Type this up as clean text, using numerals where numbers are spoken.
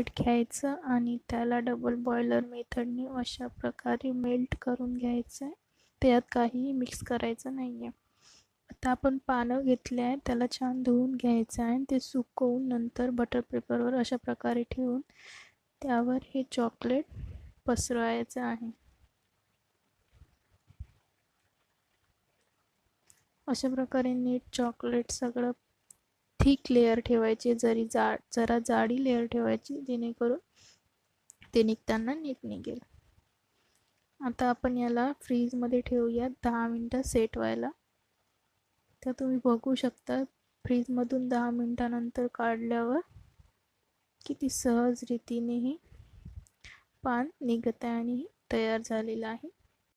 Chocolate घ्यायचं आणि त्याला डबल बॉयलर मेथडने अशा प्रकारे मेल्ट करून घ्यायचं आहे. त्यात काहीही मिक्स करायचं नाही आहे. आता आपण पानं घेतले आहे, त्याला छान धुवून घ्यायचं आहे. ते सुकवून नंतर बटर पेपरवर अशा प्रकारे ठेवून त्यावर हे चॉकलेट पसरवायचं आहे. अशा प्रकारे नीट चॉकलेट सगळं थिक लेयर ठेवायची, जरा जाडी लेयर ठेवायची, जेणेकरून ते निघताना नीट निघेल. आता आपण याला फ्रीजमध्ये ठेवूया 10 मिनटं सेट व्हायला. तर तुम्ही बघू शकता फ्रीजमधून 10 मिनटानंतर काढल्यावर किती सहज रीतीने हे पान निघत आहे आणि तयार झालेलं आहे.